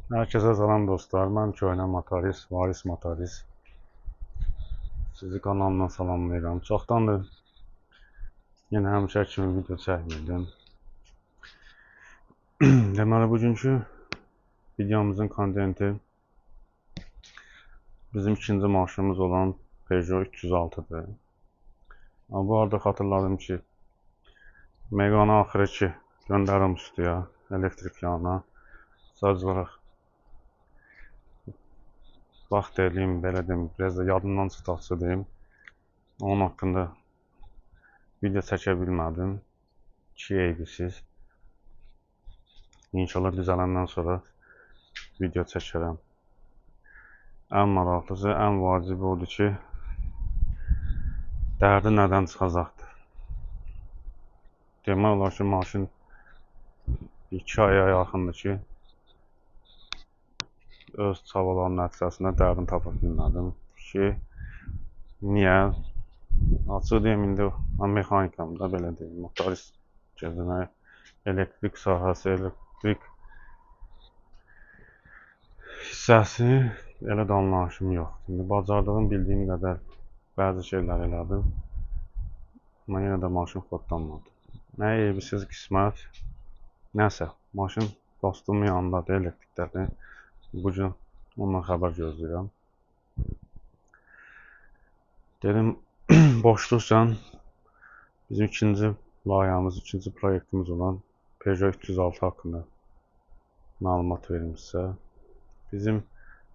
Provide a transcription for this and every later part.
Herkese salam dostlar. Mən köhnə motorist, Varis motorist. Sizi kanalımdan salamlayıram. Çoxdandır yenə həmişə kimi video çəkmirdim. Deməli, bugünkü videomuzun kontenti bizim ikinci maşınımız olan Peugeot 306'dır. Bu arada xatırladım ki, Megane axırı ki göndərilmişdi elektrik yağına. Sadəcə olaraq vaxt eləyim, belə deyim, biraz da yadımdan çıxdıqca deyim. Onun haqqında video çəkə bilmədim. İki eybisiz. İnşallah düzələndən sonra video çəkərəm. Ən maraqlısı, ən vacibi odur ki, dərdi nədən çıxacaqdır. Demək olar ki, maşın 2 aya yaxındır ki, öz çabalarının nəticəsində dərdini tapa bilmədim ki, niyə? Açıq deyim, indi mən mexanikam da, belə deyim, motorist gəzmək, elektrik sahəsi, elektrik hissəsi elə də anlayışım yoxdur. İndi bacardığım, bildiyim qədər bəzi şeylər elədim, amma yenə də maşın xodlanmadı. Nə eybisiz qismət, nəsə, maşın dostumun yanındadır, elektrikdədir. Bugün ondan xəbər gözləyirəm. Dedim, boşluqcan bizim ikinci layihəmiz, ikinci proyektimiz olan Peugeot 306 haqqında məlumat verim sizə. Bizim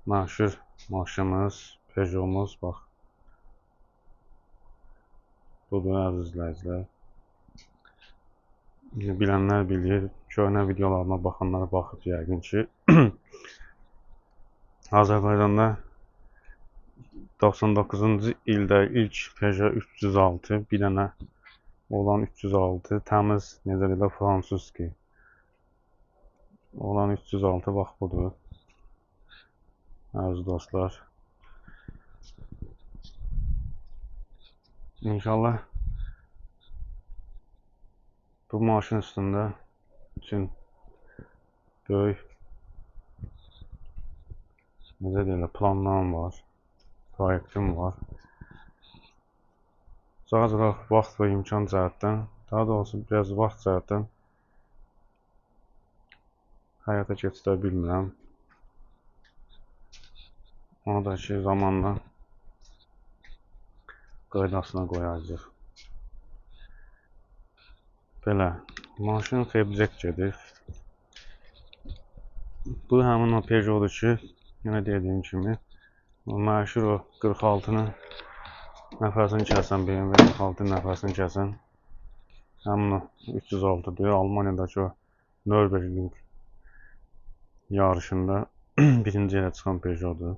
məşhur maşınımız, Peugeot'umuz, bax, budur əziz izləyicilər. Bilənlər bilir, köhnə videolarına baxanlara baxıb yəqin ki, Azərbaycanda 99-cu ildə ilk Peugeot 306, bir dənə olan 306, təmiz, necə deyirlər, fransuski olan 306, bax, budur. Əziz dostlar. İnşallah bu maşın üstündə üçün böyük, necə deyirlər, planlarım var, proyektim var. Sadəcə olaraq vaxt və imkan cəhətdən, daha doğrusu biraz vaxt cəhətdən həyata keçirə bilmirəm. Onu da ki, zamanla qaydasına qoyacaq. Belə, maşın xeyircək gedir. Bu həmin o Peugeot'dur ki, yenə dediyim kimi, məşhur o 46-nı nəfəsini kəsən, BMW 46 nəfəsini kəsən, həmin o 306-dır. Almaniyadakı o Nürburgring yarışında birinci yerə çıxan Peugeot'dur.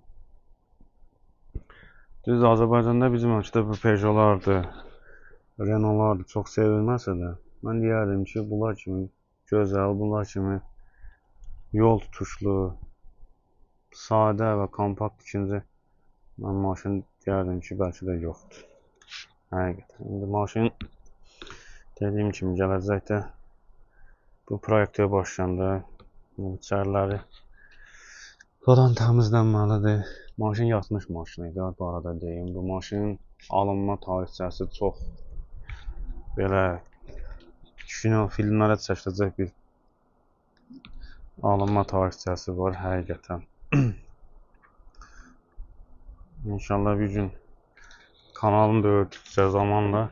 Düz Azərbaycanda bizim ölkədə bu Peugeot'lardır, Renault'lardır, çox sevilməsə də, mən deyərdim ki, bunlar kimi gözəl, bunlar kimi yol tutuşlu, sadə və kompakt ikinci maşın deyərdim ki, bəlkə də yoxdur. Həqiqətən. İndi maşın dediyim kimi gələcəkdə bu proyektə başlayanda içəriləri falan təmizlənməlidir. Maşın yatmış maşın idi, bu arada deyim. Bu maşın alınma tarixçəsi çox belə kino filmlərə çəkiləcək bir alınma tarixçəsi var, həqiqətən. İnşallah bir gün kanalım böyüdükcə zamanla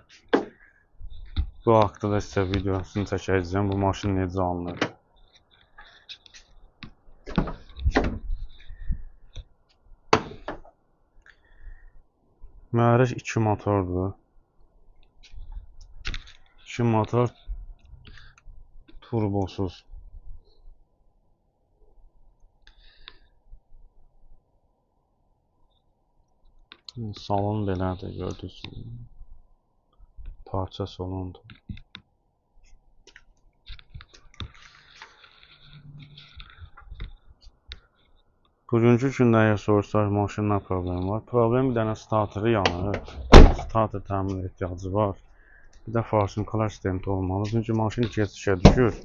bu haqda da sizə videosunu çəkəcəyəm. Bu maşın necə alınır? Mühərrik 2 motordur. 2 motor turbosuz. Salon belədir, gördünüz. Parça salondur. Bugünkü gündə əgər soruşsaq maşında problem var. Problem bir dənə starteri yanır. Starter təmin ehtiyacı var. Bir də farsunkalar sistemi olmalı. Çünki maşın gedişə düşür.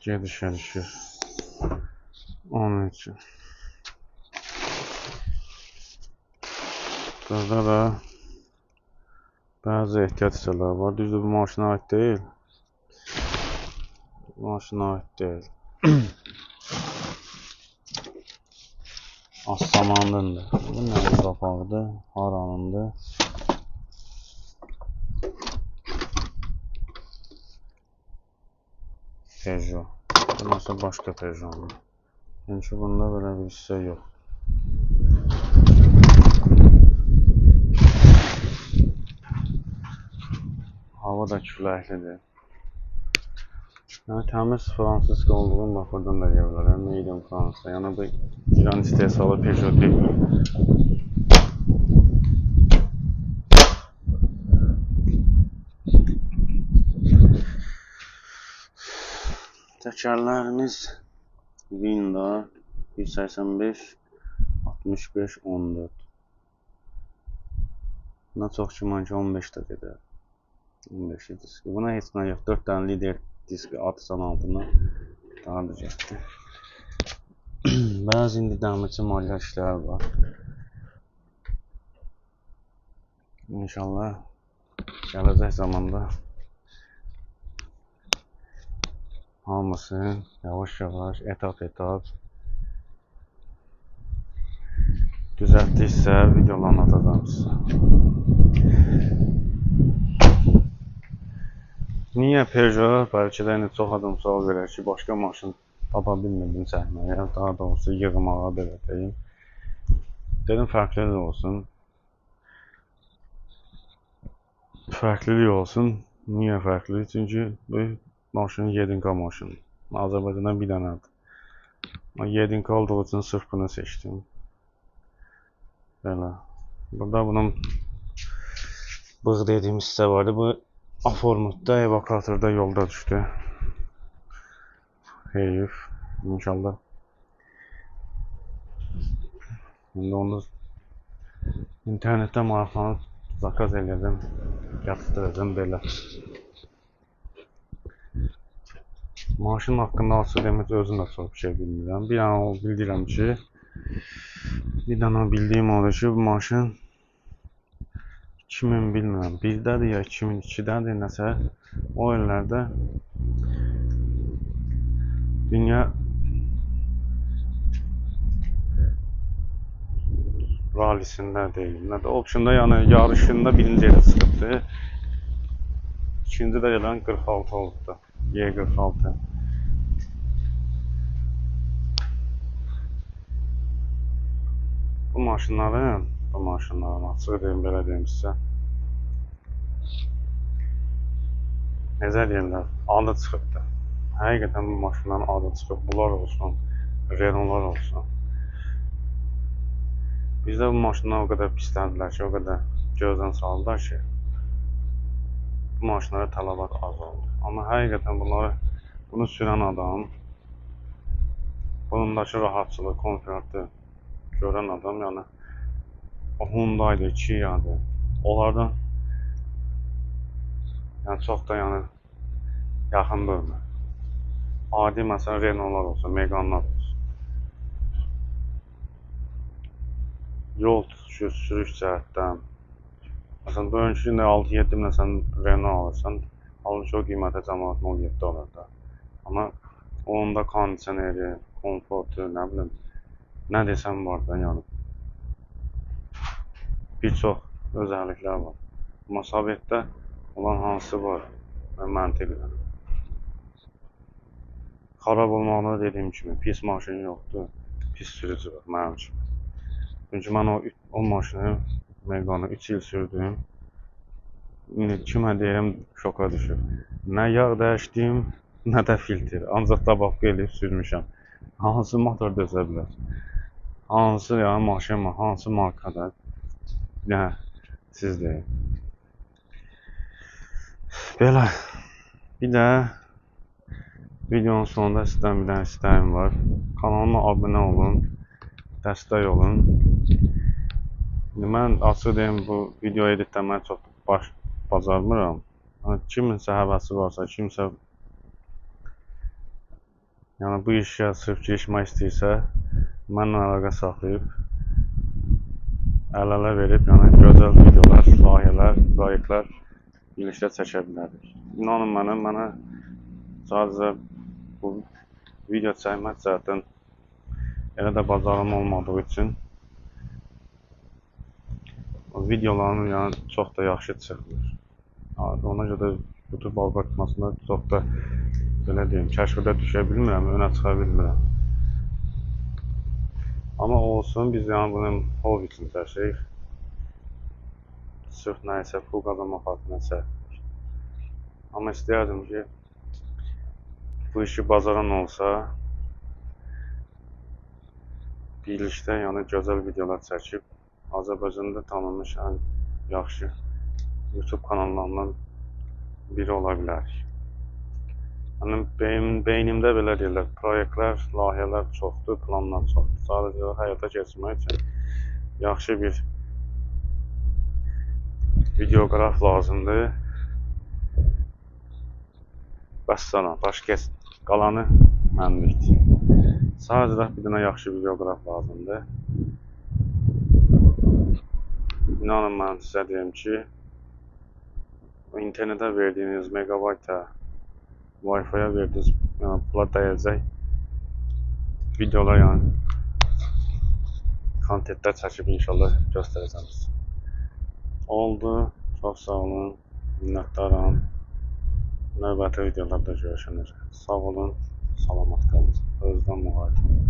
Gedişə düşür. Onun için. Burada da bazı ehtiyat hissələr var. Düzdür, bu maşına ait deyil. Bu maşına ait deyil. Assamanlındır. Bu nədir qapağıdır? Haranındır? Peugeot. Bu nəsə başqa Peugeotdur. Yəni bunda belə bir hissə yox. Hava da küləklidir. Yəni təmiz fransız olduğunu bax buradan da deyə bilərəm. Made in Fransa. Yəni bu İran istehsalı Peugeot deyil. Təkərlərimiz Vinda 185 65 14. Buna çox ki, 15 də gedər. 15 diski. Buna heç nə yox. 4 dənə lider diski atsan altına daha da getdi. Bəzi indi dəmirçi maliyyə işləri var. İnşallah gələcək zamanda hamısı yavaş-yavaş, etap-etap düzəltdiksə videolarını atacağım sizə. Niyə Peugeot? Bəlkə də çox adam sual verir ki, başqa maşın tapa bilmirdim çəkməyə, daha doğrusu yığmağa belə deyim. Dedim fərqlilik olsun. Fərqlilik olsun. Niyə fərqlilik? Çünki bu maşın 7K maşındır. Azərbaycandan bir dənədir. 7K olduğu üçün sırf bunu seçdim. Belə. Burada bunun bığ dediyim hissə vardı. Bu Aformutda, evakuatorda yolda düşdü. Heyif. İnşallah. İndi onu internetdə maraqlanıb zakaz elədim. Yatışdıracağım belə. Maşın haqqında açıq demək özüm də çox bir şey bilmirəm. Bir dənə bildirəm ki, bir dənə bildiyim odur ki, bu maşın 2000 bilmirəm, 1-dədir ya 2002-dədir nəsə o illərdə dünya rallisində deyim, nədə optionda, yəni yarışında birinci yerə çıxıbdı. İkinci də gələn 46 olubdu, Y46. Bu maşınların açıq deyim, belə deyim sizə, necə deyirlər, adı çıxıbdı. Həqiqətən bu maşınların adı çıxıb, bunlar olsun, Renaultlar olsun. Bizdə bu maşınlar o qədər pisləndilər ki, o qədər gözdən saldılar ki, bu maşınlara tələbat az oldu. Amma həqiqətən bunu sürən adam, bunundakı rahatçılığı, komfortu görən adam, yəni o Hyundai'dir, Kia'dır, onlardan yəni çox da yəni yaxın bölmür. Adi məsələn Renaultlar olsun, Megane'lar olsun. Yol tutuşu, sürüş cəhətdən. Məsələn, bugünkü gündə 6-7 minəsən Renault alırsan, halbuki o qiymətə cəmaat 07 olur da. Amma onda kondisioneri, komfortu, nə bilim, nə desəm var da, yəni bir çox özəlliklər var. Amma Sovetdə olan hansı var məntiqlə. Xarab olmağına dediyim kimi, pis maşın yoxdur, pis sürücü var mənim kimi. Çünki mən o maşını, Megane 3 il sürdüm. Kimə deyirəm, şoka düşür. Nə yağ dəyişdim, nə də filtr. Ancaq dabaqqa eləyib sürmüşəm. Hansı motor dözə bilər? Hansı ya maşın, hansı markada? Nə, siz deyin. Belə. Bir də videonun sonunda sizdən bir dənə istəyim var. Kanalıma abunə olun, dəstək olun. Mən açıq deyim, bu video editləməyə çox bacarmıram. Kiminsə həvəsi varsa, kimsə Yəni bu işə sırf girişmək istəyirsə, mənimlə əlaqə saxlayıb, əl-ələ verib, yəni gözəl videolar, layihələr, proyektlər birlikdə çəkə bilərik. İnanın mənə sadəcə bu video çəkmək cəhətdən elə də bacarım olmadığı üçün videolarım yəni çox da yaxşı çıxmır. Ona görə də YouTube algoritmasında çox da belə deyim, kəşfə düşə bilmirəm, önə çıxa bilmirəm. Amma olsun, biz yəni bunun hobby üçün çəkirik. Sırf nəyisə pul qazanmaq xatirinə çəkirik. Amma istəyərdim ki, bu işi bacaran olsa, birlikdə yəni gözəl videolar çəkib, Azərbaycanda tanınmış ən yaxşı YouTube kanallarından biri ola bilərik. Mənim beynimdə belə deyirlər, proyektlər, layihələr çoxdur, planlar çoxdur. Sadəcə həyata keçirmək üçün yaxşı bir videoqraf lazımdır. Bəssana, başqa qalanı mənlikdir. Sadəcə bir dənə yaxşı videoqraf lazımdır. İnanın mən sizə deyim ki, internetə verdiyiniz megabayta, Wi-Fi-ya verdiyiniz pula dəyəcək videolar, yəni kontentlər çəkib inşallah göstərəcəm sizə. Oldu, çox sağ olun, minnətdaram. Növbəti videolarda görüşənəcək. Sağ olun, salamat qalın. Özünüzdən müğayət olun.